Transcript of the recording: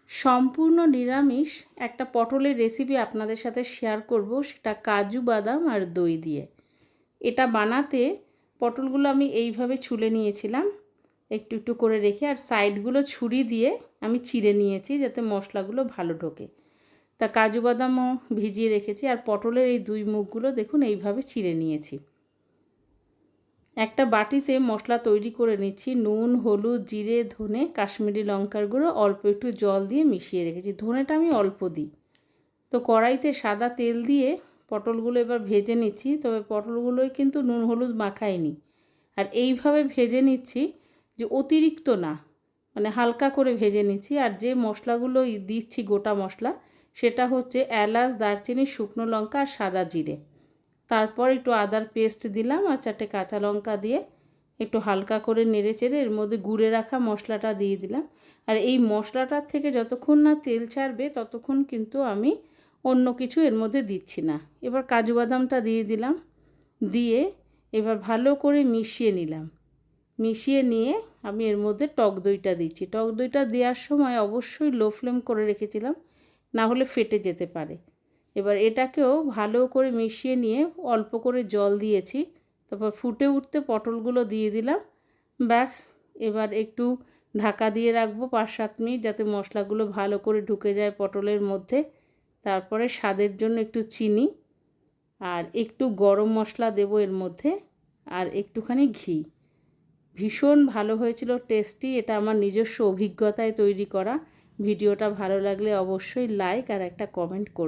সম্পূর্ণ নিরামিষ একটা পটলের রেসিপি আপনাদের সাথে শেয়ার করব, সেটা কাজু বাদাম আর দই দিয়ে। এটা বানাতে পটলগুলো আমি এইভাবে ছুলে নিয়েছিলাম একটু একটু করে রেখে, আর সাইডগুলো ছুরি দিয়ে আমি চিড়ে নিয়েছি যাতে মশলাগুলো ভালো ঢোকে। তা কাজু বাদামও ভিজিয়ে রেখেছি, আর পটলের এই দুই মুখগুলো দেখুন এইভাবে চিড়ে নিয়েছি। একটা বাটিতে মশলা তৈরি করে নিচ্ছি। নুন, হলুদ, জিরে, ধনে, কাশ্মীরি লঙ্কার গুঁড়ো, অল্প একটু জল দিয়ে মিশিয়ে রেখেছি। ধনেটা আমি অল্প দিই। তো কড়াইতে সাদা তেল দিয়ে পটলগুলো এবার ভেজে নিচ্ছি। তবে পটলগুলোই কিন্তু নুন হলুদ মাখাইনি। আর এইভাবে ভেজে নিচ্ছি যে অতিরিক্ত না, মানে হালকা করে ভেজে নিচ্ছি। আর যে মশলাগুলো দিচ্ছি গোটা মশলা, সেটা হচ্ছে এলাচ, দারচিনি, শুকনো লঙ্কা আর সাদা জিরে। তারপর একটু আদার পেস্ট দিলাম আর 4টে কাঁচা লঙ্কা দিয়ে একটু হালকা করে নেড়ে চেড়ে এর মধ্যে গুঁড়ে রাখা মশলাটা দিয়ে দিলাম। আর এই মশলাটার থেকে যতক্ষণ না তেল ছাড়বে ততক্ষণ কিন্তু আমি অন্য কিছু এর মধ্যে দিচ্ছি না। এবার কাজু বাদামটা দিয়ে দিলাম, দিয়ে এবার ভালো করে মিশিয়ে নিলাম। মিশিয়ে নিয়ে আমি এর মধ্যে টক দইটা দিচ্ছি। টক দইটা দেওয়ার সময় অবশ্যই লো ফ্লেম করে রেখেছিলাম, না হলে ফেটে যেতে পারে। এবার এটাকেও ভালো করে মিশিয়ে নিয়ে অল্প করে জল দিয়েছি। তারপর ফুটে উঠতে পটলগুলো দিয়ে দিলাম। ব্যাস, এবার একটু ঢাকা দিয়ে রাখবো 5-7 মিনিট যাতে মশলাগুলো ভালো করে ঢুকে যায় পটলের মধ্যে। তারপরে স্বাদের জন্য একটু চিনি আর একটু গরম মশলা দেবো এর মধ্যে, আর একটুখানি ঘি। ভীষণ ভালো হয়েছিল, টেস্টি। এটা আমার নিজস্ব অভিজ্ঞতায় তৈরি করা। ভিডিওটা ভালো লাগলে অবশ্যই লাইক আর একটা কমেন্ট করুন।